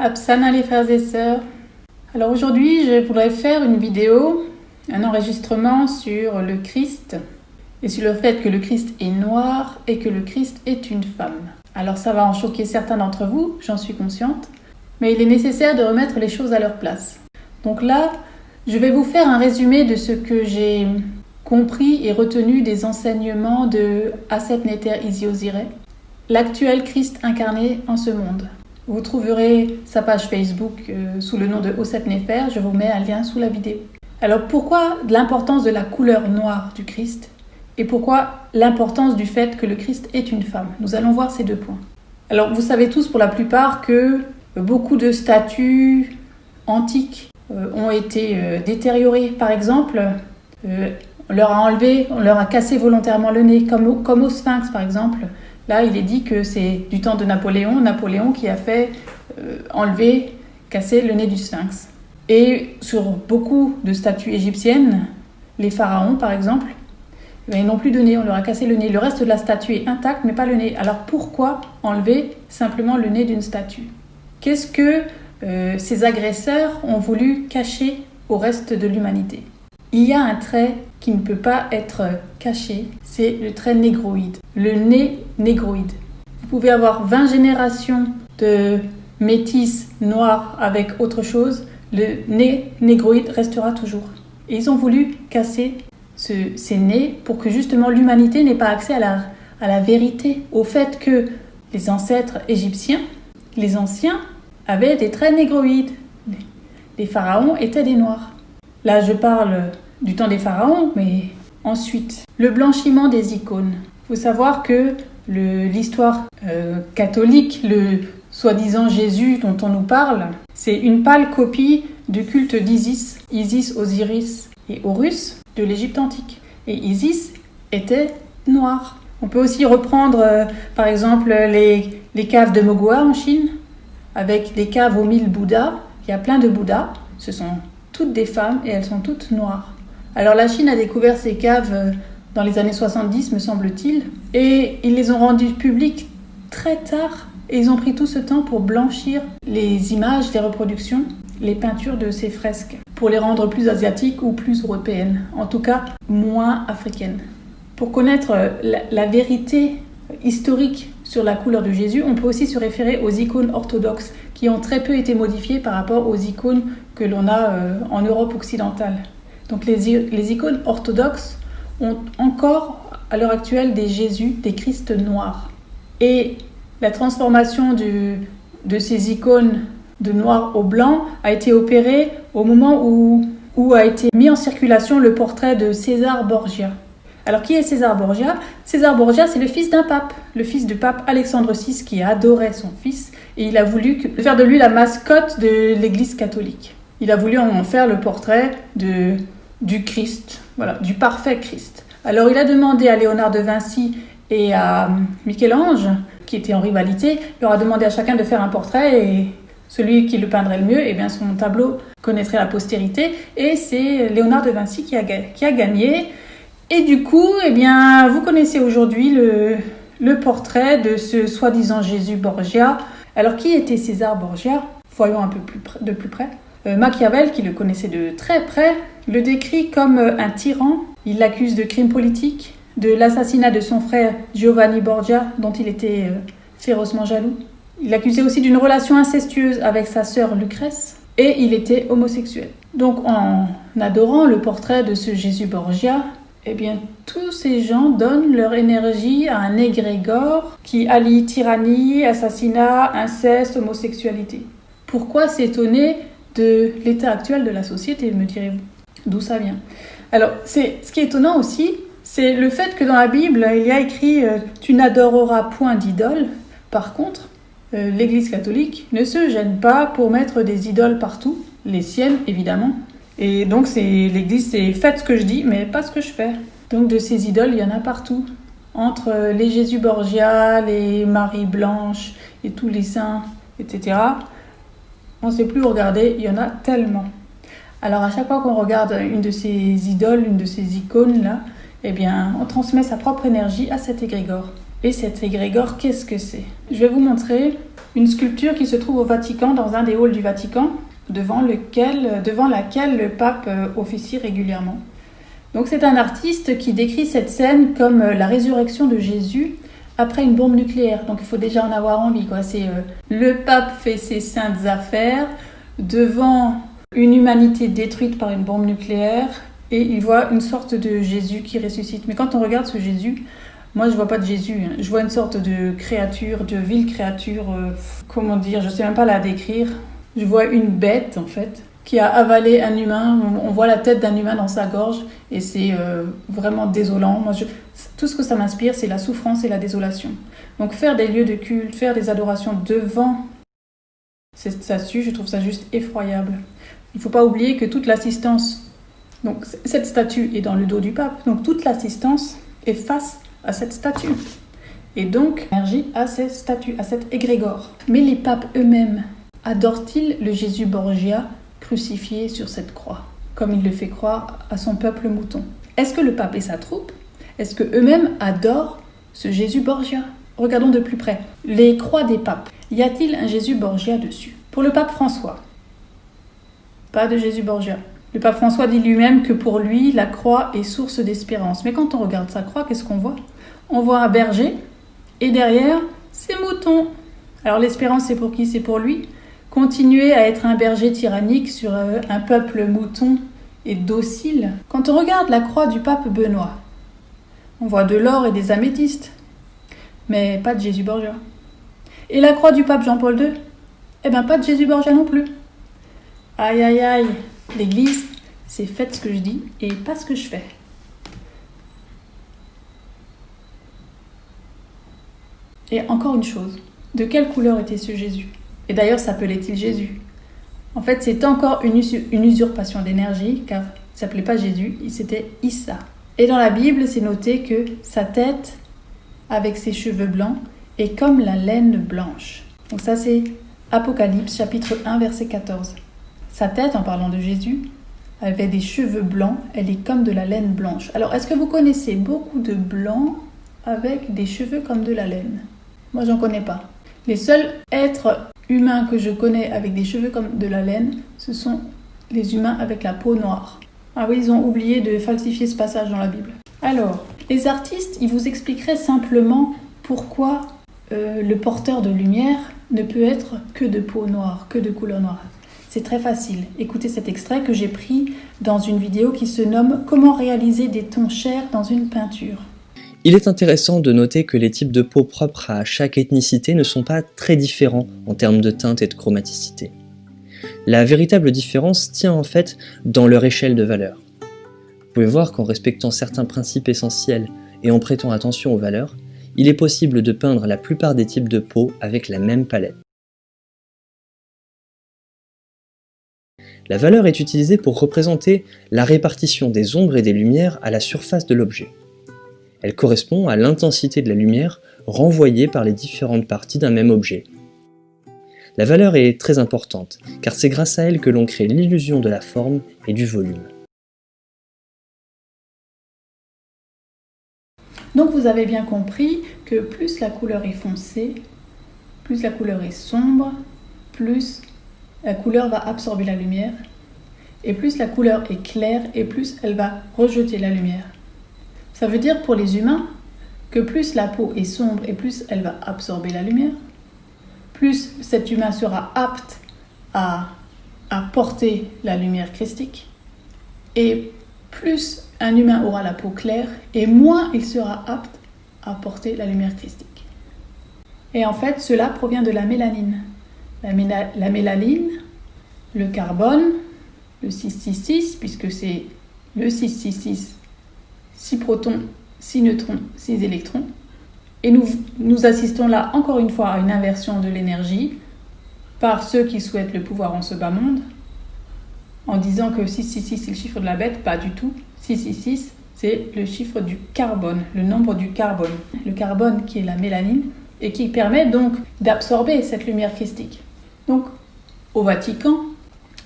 Apsana les frères et sœurs. Alors aujourd'hui, je voudrais faire une vidéo, un enregistrement sur le Christ et sur le fait que le Christ est noir et que le Christ est une femme. Alors ça va en choquer certains d'entre vous, j'en suis consciente, mais il est nécessaire de remettre les choses à leur place. Donc là, je vais vous faire un résumé de ce que j'ai compris et retenu des enseignements de Aset Neter Izi Ozire, l'actuel Christ incarné en ce monde. Vous trouverez sa page Facebook sous le nom de Aset Neter, je vous mets un lien sous la vidéo. Alors pourquoi l'importance de la couleur noire du Christ et pourquoi l'importance du fait que le Christ est une femme? Nous allons voir ces deux points. Alors vous savez tous pour la plupart que beaucoup de statues antiques ont été détériorées. Par exemple, on leur a cassé volontairement le nez, comme au Sphinx par exemple. Là, il est dit que c'est du temps de Napoléon qui a fait casser le nez du Sphinx. Et sur beaucoup de statues égyptiennes, les pharaons par exemple, ils n'ont plus de nez, on leur a cassé le nez. Le reste de la statue est intact, mais pas le nez. Alors pourquoi enlever simplement le nez d'une statue? Qu'est-ce que ces agresseurs ont voulu cacher au reste de l'humanité? Il y a un trait qui ne peut pas être caché, c'est le trait négroïde, le nez négroïde. Vous pouvez avoir 20 générations de métis noirs avec autre chose, le nez négroïde restera toujours. Et ils ont voulu casser ces nez pour que justement l'humanité n'ait pas accès à la vérité, au fait que les ancêtres égyptiens, les anciens, avaient des traits négroïdes. Les pharaons étaient des noirs. Là, je parle du temps des pharaons, mais ensuite, le blanchiment des icônes. Il faut savoir que l'histoire catholique, le soi-disant Jésus dont on nous parle, c'est une pâle copie du culte d'Isis, Isis, Osiris et Horus de l'Égypte antique. Et Isis était noire. On peut aussi reprendre, par exemple, les caves de Mogwa en Chine, avec des caves aux 1000 Bouddhas. Il y a plein de Bouddhas. Ce sont toutes des femmes et elles sont toutes noires. Alors la Chine a découvert ces caves dans les années 70, me semble-t-il, et ils les ont rendues publiques très tard. Et ils ont pris tout ce temps pour blanchir les images, les reproductions, les peintures de ces fresques, pour les rendre plus asiatiques ou plus européennes, en tout cas moins africaines. Pour connaître la vérité historique sur la couleur de Jésus, on peut aussi se référer aux icônes orthodoxes qui ont très peu été modifiées par rapport aux icônes que l'on a en Europe occidentale. Donc les icônes orthodoxes ont encore à l'heure actuelle des Jésus, des Christ noirs. Et la transformation de ces icônes de noir au blanc a été opérée au moment où a été mis en circulation le portrait de César Borgia. Alors qui est César Borgia? César Borgia, c'est le fils d'un pape, le fils du pape Alexandre VI qui adorait son fils et il a voulu faire de lui la mascotte de l'Église catholique. Il a voulu en faire le portrait du Christ, voilà, du parfait Christ. Alors il a demandé à Léonard de Vinci et à Michel-Ange, qui étaient en rivalité, il leur a demandé à chacun de faire un portrait et celui qui le peindrait le mieux, eh bien son tableau connaîtrait la postérité et c'est Léonard de Vinci qui a gagné. Et du coup, eh bien, vous connaissez aujourd'hui le portrait de ce soi-disant Jésus Borgia. Alors, qui était César Borgia? Voyons un peu de plus près. Machiavel, qui le connaissait de très près, le décrit comme un tyran. Il l'accuse de crimes politiques, de l'assassinat de son frère Giovanni Borgia, dont il était férocement jaloux. Il l'accusait aussi d'une relation incestueuse avec sa sœur Lucrèce. Et il était homosexuel. Donc, en adorant le portrait de ce Jésus Borgia, eh bien, tous ces gens donnent leur énergie à un égrégore qui allie tyrannie, assassinat, inceste, homosexualité. Pourquoi s'étonner de l'état actuel de la société, me direz-vous? D'où ça vient? Alors, ce qui est étonnant aussi, c'est le fait que dans la Bible, il y a écrit « Tu n'adoreras point d'idole ». Par contre, l'Église catholique ne se gêne pas pour mettre des idoles partout, les siennes évidemment. Et donc l'Église, c'est faites ce que je dis, mais pas ce que je fais. Donc de ces idoles, il y en a partout. Entre les Jésus Borgia, les Marie Blanche et tous les saints, etc. On ne sait plus où regarder, il y en a tellement. Alors à chaque fois qu'on regarde une de ces idoles, une de ces icônes-là, eh bien on transmet sa propre énergie à cet égrégore. Et cet égrégore, qu'est-ce que c'est? Je vais vous montrer une sculpture qui se trouve au Vatican, dans un des halls du Vatican, devant laquelle le pape officie régulièrement. Donc c'est un artiste qui décrit cette scène comme la résurrection de Jésus après une bombe nucléaire. Donc il faut déjà en avoir envie, quoi. C'est le pape fait ses saintes affaires devant une humanité détruite par une bombe nucléaire et il voit une sorte de Jésus qui ressuscite. Mais quand on regarde ce Jésus, moi je vois pas de Jésus, hein. Je vois une sorte de créature, de vile créature, comment dire, je sais même pas la décrire. Je vois une bête en fait qui a avalé un humain. On voit la tête d'un humain dans sa gorge et c'est vraiment désolant. Tout ce que ça m'inspire, c'est la souffrance et la désolation. Donc faire des lieux de culte, faire des adorations devant cette statue, je trouve ça juste effroyable. Il ne faut pas oublier que toute l'assistance, donc cette statue est dans le dos du pape, donc toute l'assistance est face à cette statue. Et donc, énergie à cette statue, à cet égrégore. Mais les papes eux-mêmes, adore-t-il le Jésus Borgia crucifié sur cette croix, comme il le fait croire à son peuple mouton? Est-ce que le pape et sa troupe, est-ce que eux-mêmes adorent ce Jésus Borgia? Regardons de plus près. Les croix des papes. Y a-t-il un Jésus Borgia dessus? Pour le pape François, pas de Jésus Borgia. Le pape François dit lui-même que pour lui, la croix est source d'espérance. Mais quand on regarde sa croix, qu'est-ce qu'on voit? On voit un berger et derrière, ses moutons. Alors l'espérance, c'est pour qui? C'est pour lui. Continuer à être un berger tyrannique sur un peuple mouton et docile. Quand on regarde la croix du pape Benoît, on voit de l'or et des améthystes, mais pas de Jésus Borgia. Et la croix du pape Jean-Paul II, eh bien pas de Jésus Borgia non plus. Aïe aïe aïe, l'Église, c'est faites ce que je dis et pas ce que je fais. Et encore une chose, de quelle couleur était ce Jésus? Et d'ailleurs, s'appelait-il Jésus? En fait, c'est encore une usurpation d'énergie, car il ne s'appelait pas Jésus, c'était Issa. Et dans la Bible, c'est noté que sa tête, avec ses cheveux blancs, est comme la laine blanche. Donc ça, c'est Apocalypse, chapitre 1, verset 14. Sa tête, en parlant de Jésus, avait des cheveux blancs, elle est comme de la laine blanche. Alors, est-ce que vous connaissez beaucoup de blancs avec des cheveux comme de la laine? Moi, j'en connais pas. Les seuls êtres humains que je connais avec des cheveux comme de la laine, ce sont les humains avec la peau noire. Ah oui, ils ont oublié de falsifier ce passage dans la Bible. Alors, les artistes, ils vous expliqueraient simplement pourquoi le porteur de lumière ne peut être que de peau noire, que de couleur noire. C'est très facile. Écoutez cet extrait que j'ai pris dans une vidéo qui se nomme « Comment réaliser des tons chers dans une peinture ». Il est intéressant de noter que les types de peau propres à chaque ethnicité ne sont pas très différents en termes de teinte et de chromaticité. La véritable différence tient en fait dans leur échelle de valeur. Vous pouvez voir qu'en respectant certains principes essentiels et en prêtant attention aux valeurs, il est possible de peindre la plupart des types de peau avec la même palette. La valeur est utilisée pour représenter la répartition des ombres et des lumières à la surface de l'objet. Elle correspond à l'intensité de la lumière renvoyée par les différentes parties d'un même objet. La valeur est très importante, car c'est grâce à elle que l'on crée l'illusion de la forme et du volume. Donc vous avez bien compris que plus la couleur est foncée, plus la couleur est sombre, plus la couleur va absorber la lumière, et plus la couleur est claire, et plus elle va rejeter la lumière. Ça veut dire pour les humains que plus la peau est sombre et plus elle va absorber la lumière, plus cet humain sera apte à porter la lumière christique, et plus un humain aura la peau claire, et moins il sera apte à porter la lumière christique. Et en fait, cela provient de la mélanine. La mélanine, le carbone, le 666, puisque c'est le 666, 6 protons, 6 neutrons, 6 électrons. Et nous assistons là encore une fois à une inversion de l'énergie par ceux qui souhaitent le pouvoir en ce bas monde, en disant que 666 c'est le chiffre de la bête, pas du tout. 666 c'est le chiffre du carbone, le nombre du carbone. Le carbone qui est la mélanine et qui permet donc d'absorber cette lumière christique. Donc au Vatican,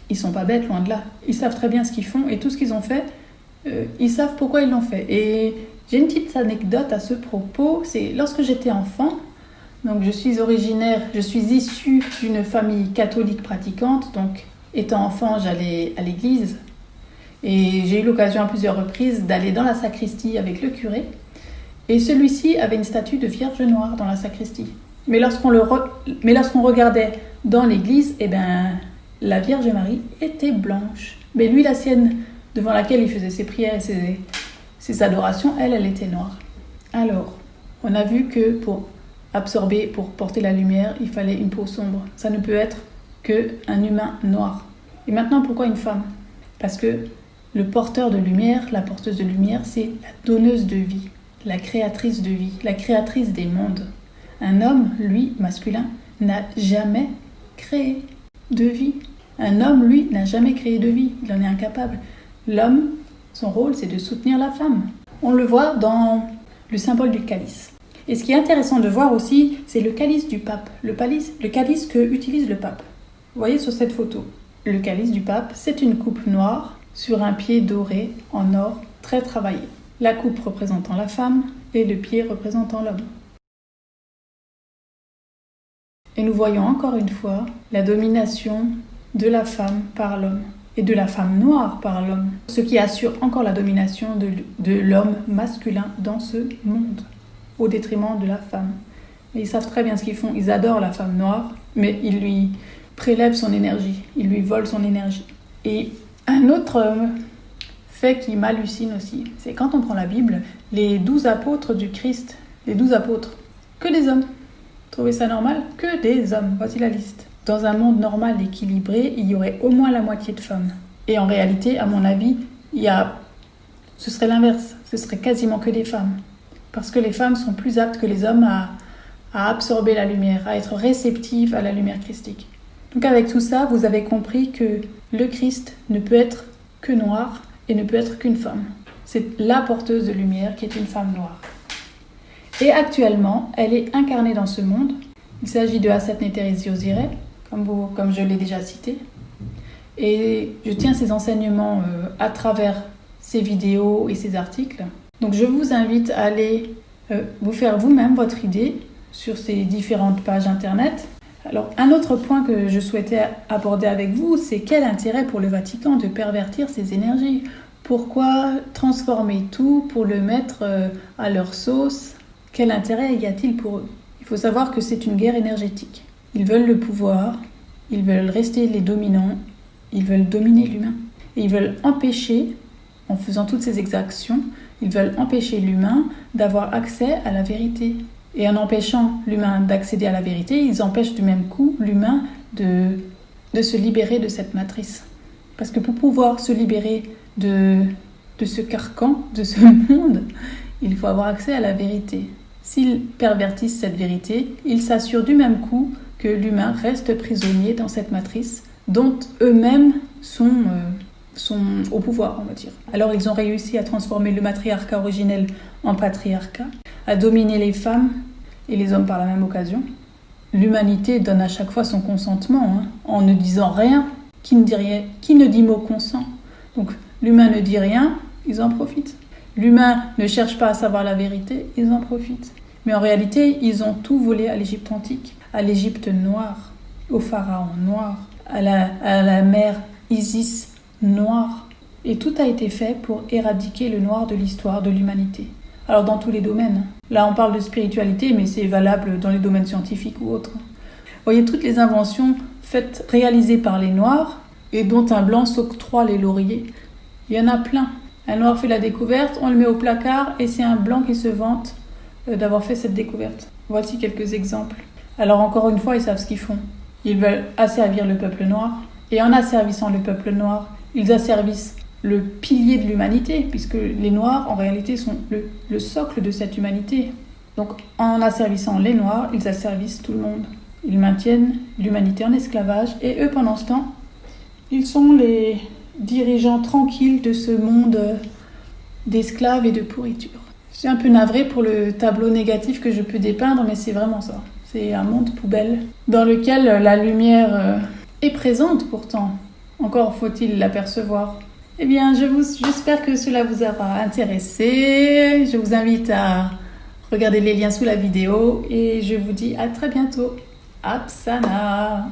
ils sont pas bêtes, loin de là. Ils savent très bien ce qu'ils font et tout ce qu'ils ont fait, ils savent pourquoi ils l'ont fait. Et J'ai une petite anecdote à ce propos. C'est lorsque j'étais enfant, donc je suis issue d'une famille catholique pratiquante. Donc étant enfant, j'allais à l'église et j'ai eu l'occasion à plusieurs reprises d'aller dans la sacristie avec le curé. Et celui-ci avait une statue de Vierge Noire dans la sacristie. Mais lorsqu'on regardait dans l'église, la Vierge Marie était blanche. Mais lui, la sienne, devant laquelle il faisait ses prières et ses adorations, elle était noire. Alors, on a vu que pour porter la lumière, il fallait une peau sombre. Ça ne peut être qu'un humain noir. Et maintenant, pourquoi une femme? Parce que le porteur de lumière, la porteuse de lumière, c'est la donneuse de vie, la créatrice de vie, la créatrice des mondes. Un homme, lui, masculin, n'a jamais créé de vie. Un homme, lui, n'a jamais créé de vie. Il en est incapable. L'homme, son rôle, c'est de soutenir la femme. On le voit dans le symbole du calice. Et ce qui est intéressant de voir aussi, c'est le calice du pape. Le calice que utilise le pape. Vous voyez sur cette photo, le calice du pape, c'est une coupe noire sur un pied doré en or très travaillé. La coupe représentant la femme et le pied représentant l'homme. Et nous voyons encore une fois la domination de la femme par l'homme et de la femme noire par l'homme, ce qui assure encore la domination de l'homme masculin dans ce monde, au détriment de la femme. Et ils savent très bien ce qu'ils font, ils adorent la femme noire, mais ils lui prélèvent son énergie, ils lui volent son énergie. Et un autre fait qui m'hallucine aussi, c'est quand on prend la Bible, les 12 apôtres du Christ, les 12 apôtres, que des hommes. Trouvez ça normal? Que des hommes, voici la liste. Dans un monde normal équilibré, il y aurait au moins la moitié de femmes. Et en réalité, à mon avis, ce serait l'inverse, ce serait quasiment que des femmes. Parce que les femmes sont plus aptes que les hommes à absorber la lumière, à être réceptives à la lumière christique. Donc avec tout ça, vous avez compris que le Christ ne peut être que noir et ne peut être qu'une femme. C'est la porteuse de lumière qui est une femme noire. Et actuellement, elle est incarnée dans ce monde. Il s'agit de Aset Neteris Yozire, comme je l'ai déjà cité. Et je tiens ces enseignements à travers ces vidéos et ces articles. Donc je vous invite à aller vous faire vous-même votre idée sur ces différentes pages internet. Alors un autre point que je souhaitais aborder avec vous, c'est quel intérêt pour le Vatican de pervertir ces énergies? Pourquoi transformer tout pour le mettre à leur sauce? Quel intérêt y a-t-il pour eux? Il faut savoir que c'est une guerre énergétique. Ils veulent le pouvoir, ils veulent rester les dominants, ils veulent dominer l'humain. Et ils veulent empêcher, en faisant toutes ces exactions, ils veulent empêcher l'humain d'avoir accès à la vérité. Et en empêchant l'humain d'accéder à la vérité, ils empêchent du même coup l'humain de se libérer de cette matrice. Parce que pour pouvoir se libérer de ce carcan, de ce monde, il faut avoir accès à la vérité. S'ils pervertissent cette vérité, ils s'assurent du même coup que l'humain reste prisonnier dans cette matrice dont eux-mêmes sont au pouvoir, on va dire. Alors ils ont réussi à transformer le matriarcat originel en patriarcat, à dominer les femmes et les hommes par la même occasion. L'humanité donne à chaque fois son consentement, en ne disant rien. Qui ne dit mot consent? Donc l'humain ne dit rien, ils en profitent. L'humain ne cherche pas à savoir la vérité, ils en profitent. Mais en réalité, ils ont tout volé à l'Égypte antique, à l'Égypte noire, au pharaon noir, à la mère Isis noire. Et tout a été fait pour éradiquer le noir de l'histoire de l'humanité. Alors dans tous les domaines. Là, on parle de spiritualité, mais c'est valable dans les domaines scientifiques ou autres. Vous voyez toutes les inventions réalisées par les noirs et dont un blanc s'octroie les lauriers. Il y en a plein. Un noir fait la découverte, on le met au placard et c'est un blanc qui se vante d'avoir fait cette découverte. Voici quelques exemples. Alors encore une fois, ils savent ce qu'ils font. Ils veulent asservir le peuple noir et en asservissant le peuple noir, ils asservissent le pilier de l'humanité puisque les noirs en réalité sont le socle de cette humanité. Donc en asservissant les noirs, ils asservissent tout le monde. Ils maintiennent l'humanité en esclavage et eux pendant ce temps, ils sont les dirigeants tranquilles de ce monde d'esclaves et de pourriture. Je suis un peu navrée pour le tableau négatif que je peux dépeindre, mais c'est vraiment ça. C'est un monde poubelle dans lequel la lumière est présente pourtant. Encore faut-il l'apercevoir. Eh bien, j'espère que cela vous aura intéressé. Je vous invite à regarder les liens sous la vidéo et je vous dis à très bientôt. Apsana!